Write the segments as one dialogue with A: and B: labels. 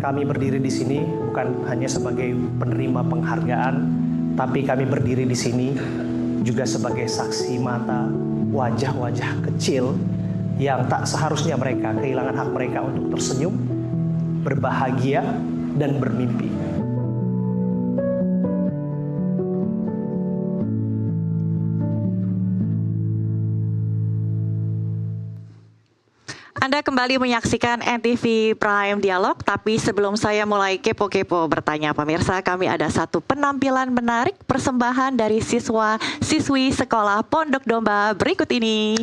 A: Kami berdiri di sini bukan hanya sebagai penerima penghargaan, tapi kami berdiri di sini juga sebagai saksi mata wajah-wajah kecil yang tak seharusnya mereka kehilangan hak mereka untuk tersenyum, berbahagia, dan bermimpi.
B: Anda kembali menyaksikan NTV Prime Dialog, tapi sebelum saya mulai kepo-kepo bertanya pemirsa, kami ada satu penampilan menarik persembahan dari siswa-siswi sekolah Pondok Domba berikut ini.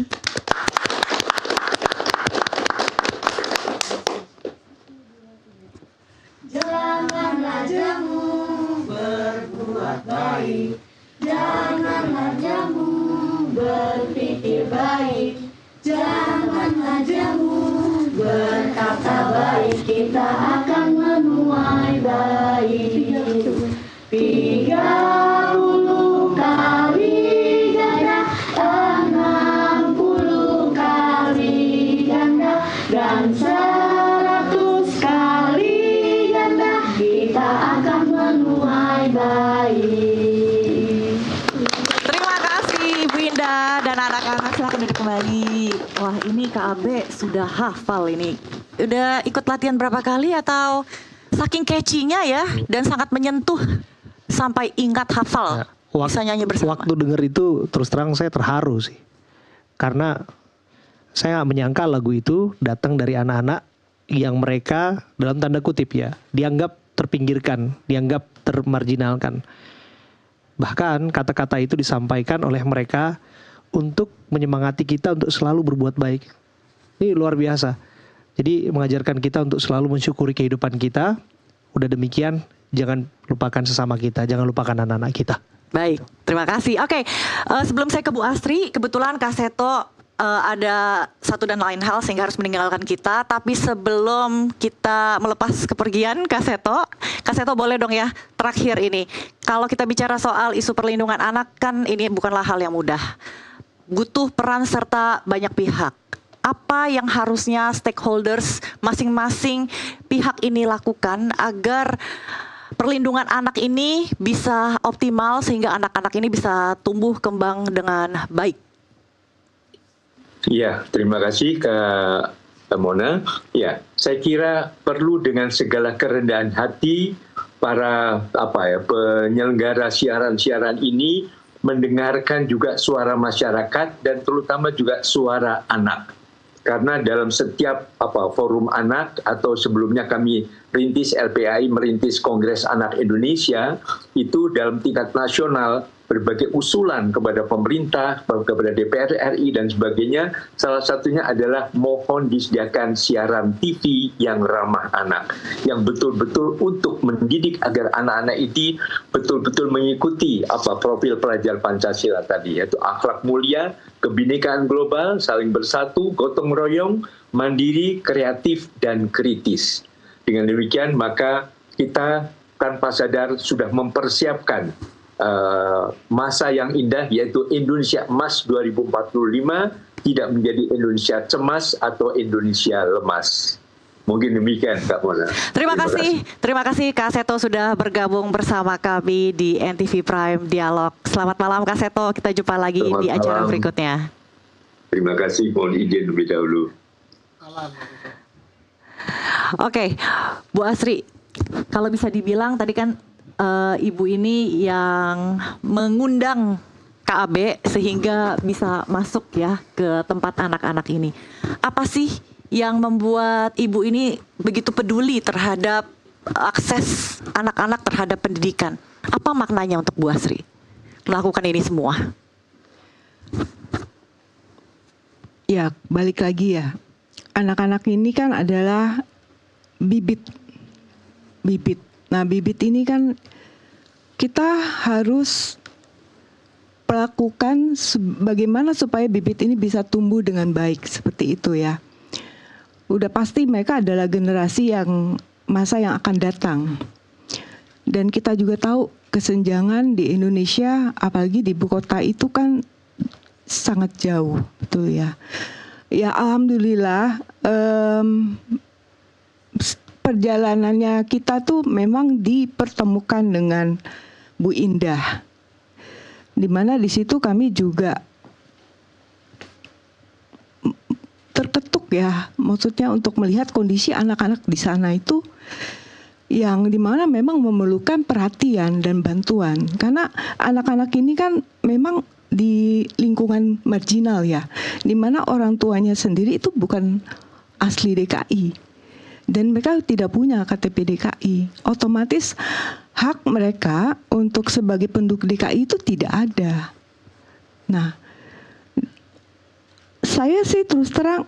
C: Janganlah jamu berbuat baik, janganlah jamu berpikir baik, janganlah jamu berkata baik, kita akan menuai baik. 30 kali ganda, 60 kali ganda, dan 100 kali ganda, kita akan menuai baik.
B: Terima kasih Bu Indah dan anak-anak, silakan duduk kembali. Wah, ini KAB sudah hafal ini. Udah ikut latihan berapa kali atau saking catchy-nya ya dan sangat menyentuh sampai ingat hafal, bisa nyanyi bersama.
D: Waktu denger itu terus terang saya terharu sih. Karena saya gak menyangka lagu itu datang dari anak-anak yang mereka dalam tanda kutip ya, dianggap terpinggirkan, dianggap termarginalkan. Bahkan kata-kata itu disampaikan oleh mereka untuk menyemangati kita untuk selalu berbuat baik. Ini luar biasa. Jadi mengajarkan kita untuk selalu mensyukuri kehidupan kita. Udah demikian, jangan lupakan sesama kita, jangan lupakan anak-anak kita.
B: Baik, terima kasih. Oke, sebelum saya ke Bu Astri, kebetulan Kak Seto ada satu dan lain hal sehingga harus meninggalkan kita. Tapi sebelum kita melepas kepergian Kak Seto boleh dong ya terakhir ini. Kalau kita bicara soal isu perlindungan anak kan ini bukanlah hal yang mudah. Butuh peran serta banyak pihak. Apa yang harusnya stakeholders masing-masing pihak ini lakukan agar perlindungan anak ini bisa optimal sehingga anak-anak ini bisa tumbuh kembang dengan baik?
E: Ya, terima kasih Kak Mona. Ya, saya kira perlu dengan segala kerendahan hati para penyelenggara siaran-siaran ini mendengarkan juga suara masyarakat dan terutama juga suara anak. Karena dalam setiap forum anak atau sebelumnya kami rintis LPAI merintis Kongres Anak Indonesia, itu dalam tingkat nasional berbagai usulan kepada pemerintah, kepada DPR RI dan sebagainya. Salah satunya adalah mohon disediakan siaran TV yang ramah anak, yang betul-betul untuk mendidik agar anak-anak ini betul-betul mengikuti profil pelajar Pancasila tadi, yaitu akhlak mulia, kebinekaan global, saling bersatu, gotong royong, mandiri, kreatif, dan kritis. Dengan demikian maka kita tanpa sadar sudah mempersiapkan masa yang indah, yaitu Indonesia Emas 2045, tidak menjadi Indonesia cemas atau Indonesia lemas. Mungkin demikian Kak Mona.
B: Terima kasih Kak Seto sudah bergabung bersama kami di NTV Prime Dialog. Selamat malam Kak Seto, kita jumpa lagi di acara berikutnya.
E: Terima kasih, mohon izin lebih dahulu.
B: Oke, Bu Astri, kalau bisa dibilang tadi kan Ibu ini yang mengundang KAB sehingga bisa masuk ya ke tempat anak-anak ini. Apa sih yang membuat Ibu ini begitu peduli terhadap akses anak-anak terhadap pendidikan? Apa maknanya untuk Bu Astri melakukan ini semua?
F: Ya, balik lagi ya. Anak-anak ini kan adalah bibit. Nah, bibit ini kan kita harus melakukan bagaimana supaya bibit ini bisa tumbuh dengan baik, seperti itu ya. Udah pasti mereka adalah generasi masa yang akan datang. Dan kita juga tahu kesenjangan di Indonesia, apalagi di ibu kota itu kan sangat jauh, betul ya. Ya alhamdulillah perjalanannya kita tuh memang dipertemukan dengan Bu Indah, dimana di situ kami juga terketuk ya, maksudnya untuk melihat kondisi anak-anak di sana itu yang dimana memang memerlukan perhatian dan bantuan, karena anak-anak ini kan memang di lingkungan marginal ya, dimana orang tuanya sendiri itu bukan asli DKI dan mereka tidak punya KTP DKI, otomatis hak mereka untuk sebagai penduduk DKI itu tidak ada. Nah, saya sih terus terang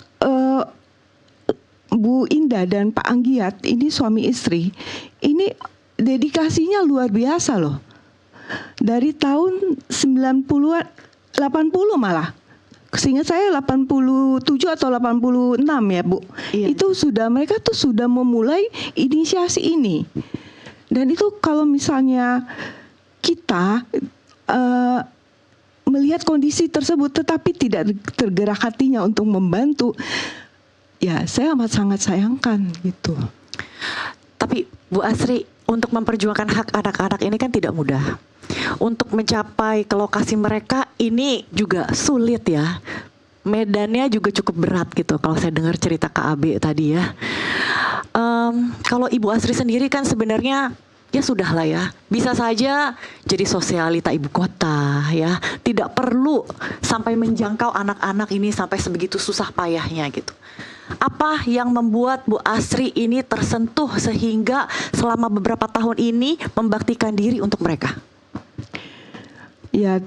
F: Bu Indah dan Pak Anggiat ini suami istri, ini dedikasinya luar biasa loh. Dari tahun 90-an, 80 malah. Seingat saya 87 atau 86 ya Bu.
B: Iya.
F: Itu sudah, mereka tuh sudah memulai inisiasi ini. Dan itu kalau misalnya kita melihat kondisi tersebut tetapi tidak tergerak hatinya untuk membantu, ya saya amat sangat sayangkan gitu.
B: Tapi Bu Asri, untuk memperjuangkan hak anak-anak ini kan tidak mudah. Untuk mencapai ke lokasi mereka ini juga sulit ya. Medannya juga cukup berat gitu kalau saya dengar cerita KB tadi ya. Kalau Ibu Asri sendiri kan sebenarnya ya sudahlah ya, bisa saja jadi sosialita ibu kota ya, tidak perlu sampai menjangkau anak-anak ini sampai sebegitu susah payahnya gitu. Apa yang membuat Bu Asri ini tersentuh sehingga selama beberapa tahun ini membaktikan diri untuk mereka?
F: Ya,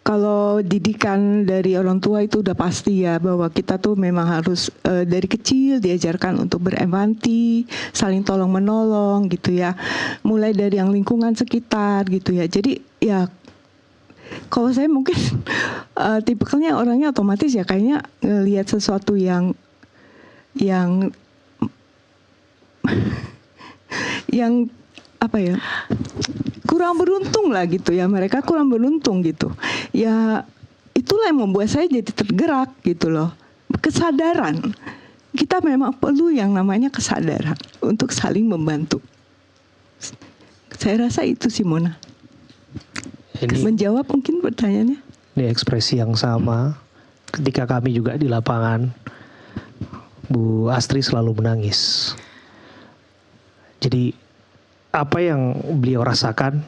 F: kalau didikan dari orang tua itu udah pasti ya, bahwa kita tuh memang harus dari kecil diajarkan untuk berempati, saling tolong menolong gitu ya. Mulai dari yang lingkungan sekitar gitu ya. Jadi ya kalau saya mungkin tipikalnya orangnya otomatis ya kayaknya ngelihat sesuatu yang apa ya, kurang beruntung lah gitu ya, mereka kurang beruntung gitu ya. Itulah yang membuat saya jadi tergerak gitu loh, kesadaran. Kita memang perlu yang namanya kesadaran untuk saling membantu. Saya rasa itu sih Mona. Menjawab mungkin pertanyaannya.
D: Ini ekspresi yang sama ketika kami juga di lapangan. Bu Astri selalu menangis. Jadi apa yang beliau rasakan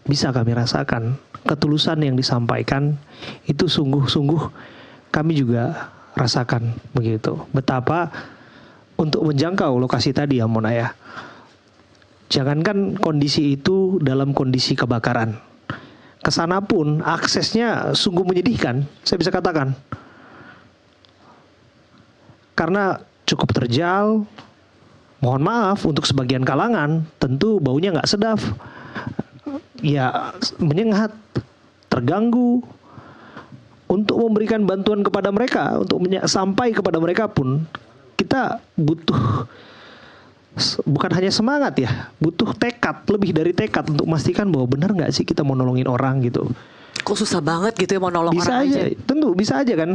D: bisa kami rasakan. Ketulusan yang disampaikan itu sungguh-sungguh kami juga rasakan begitu. Betapa untuk menjangkau lokasi tadi ya Mona ya. Jangankan kondisi itu dalam kondisi kebakaran, kesana pun aksesnya sungguh menyedihkan, saya bisa katakan. Karena cukup terjal, mohon maaf untuk sebagian kalangan, tentu baunya nggak sedap, ya menyengat, terganggu. Untuk memberikan bantuan kepada mereka, untuk sampai kepada mereka pun kita butuh bukan hanya semangat ya, butuh tekad, lebih dari tekad untuk memastikan bahwa benar nggak sih kita mau nolongin orang gitu.
B: Kok susah banget gitu ya mau nolong
D: Bisa
B: orang
D: aja,
B: aja.
D: tentu bisa aja kan.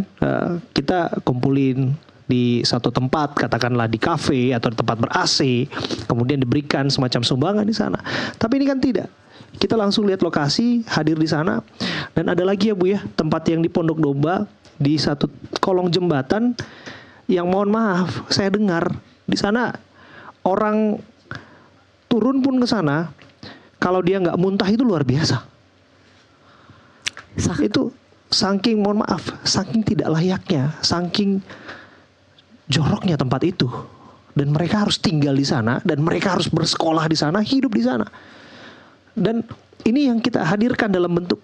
D: Kita kumpulin di satu tempat, katakanlah di kafe atau di tempat ber-AC, kemudian diberikan semacam sumbangan di sana. Tapi ini kan tidak. Kita langsung lihat lokasi, hadir di sana. Dan ada lagi ya Bu ya, tempat yang di Pondok Domba, di satu kolong jembatan yang mohon maaf, saya dengar di sana orang turun pun ke sana, kalau dia nggak muntah itu luar biasa. Itu saking mohon maaf, saking tidak layaknya, saking joroknya tempat itu, dan mereka harus tinggal di sana, dan mereka harus bersekolah di sana, hidup di sana. Dan ini yang kita hadirkan dalam bentuk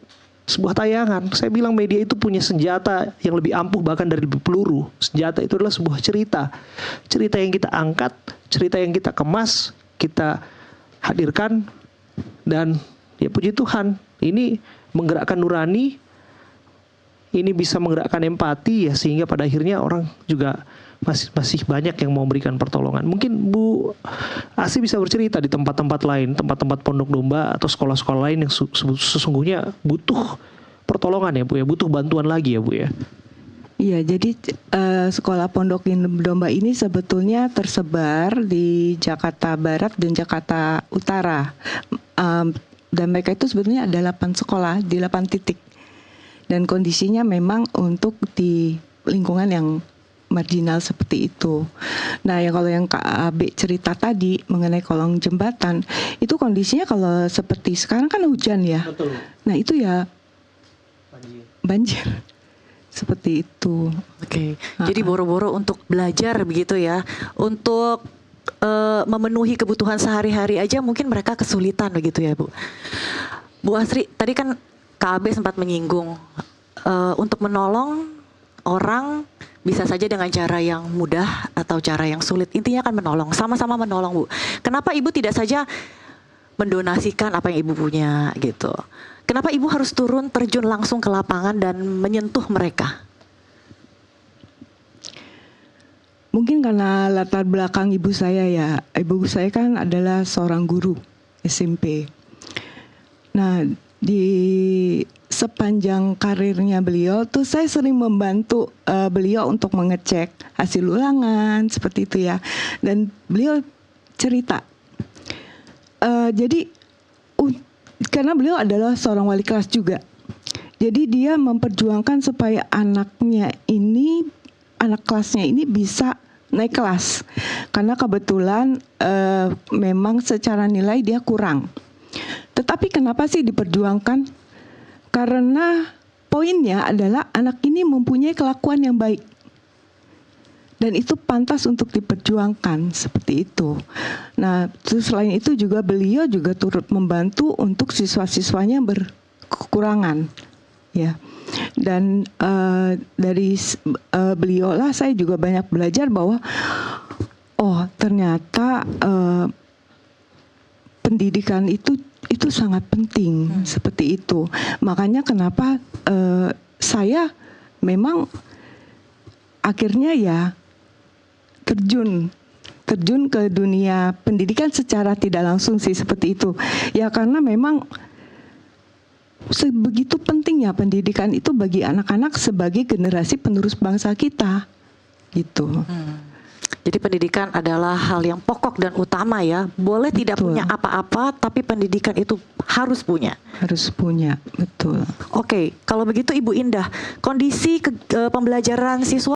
D: sebuah tayangan. Saya bilang media itu punya senjata yang lebih ampuh bahkan dari peluru. Senjata itu adalah sebuah cerita, cerita yang kita angkat, cerita yang kita kemas, kita hadirkan, dan ya puji Tuhan, ini menggerakkan nurani, ini bisa menggerakkan empati ya, sehingga pada akhirnya orang juga masih banyak yang mau memberikan pertolongan. Mungkin Bu Asri bisa bercerita di tempat-tempat lain, tempat-tempat Pondok Domba atau sekolah-sekolah lain yang sesungguhnya butuh pertolongan ya Bu ya, butuh bantuan lagi ya Bu ya.
F: Iya, jadi sekolah Pondok Domba ini sebetulnya tersebar di Jakarta Barat dan Jakarta Utara. Dan mereka itu sebetulnya ada 8 sekolah di 8 titik. Dan kondisinya memang untuk di lingkungan yang marginal seperti itu. Nah, kalau yang Kak Abe cerita tadi mengenai kolong jembatan, itu kondisinya kalau seperti sekarang kan hujan ya.
A: Betul.
F: Nah, itu ya banjir. Seperti itu.
B: Oke. Jadi boro-boro untuk belajar begitu ya. Untuk memenuhi kebutuhan sehari-hari aja mungkin mereka kesulitan begitu ya, Bu. Bu Astri, tadi kan KB sempat menyinggung untuk menolong orang bisa saja dengan cara yang mudah atau cara yang sulit. Intinya kan menolong, sama-sama menolong, Bu. Kenapa Ibu tidak saja mendonasikan apa yang Ibu punya gitu? Kenapa Ibu harus turun terjun langsung ke lapangan dan menyentuh mereka?
F: Mungkin karena latar belakang ibu saya ya. Ibu saya kan adalah seorang guru SMP. Nah, di sepanjang karirnya beliau tuh saya sering membantu beliau untuk mengecek hasil ulangan seperti itu ya. Dan beliau cerita. Jadi karena beliau adalah seorang wali kelas juga. Jadi dia memperjuangkan supaya anak kelasnya ini bisa naik kelas. Karena kebetulan memang secara nilai dia kurang. Tetapi kenapa sih diperjuangkan? Karena poinnya adalah anak ini mempunyai kelakuan yang baik. Dan itu pantas untuk diperjuangkan seperti itu. Nah, selain itu juga beliau juga turut membantu untuk siswa-siswanya berkekurangan, ya. Dan dari beliau lah saya juga banyak belajar bahwa ternyata pendidikan itu sangat penting seperti itu. Makanya kenapa saya memang akhirnya ya terjun ke dunia pendidikan secara tidak langsung sih seperti itu. Ya karena memang sebegitu pentingnya pendidikan itu bagi anak-anak sebagai generasi penerus bangsa kita. Gitu.
B: Jadi pendidikan adalah hal yang pokok dan utama ya. Boleh tidak punya apa-apa, tapi pendidikan itu harus punya.
F: Harus punya, betul.
B: Oke, kalau begitu Ibu Indah, kondisi pembelajaran siswa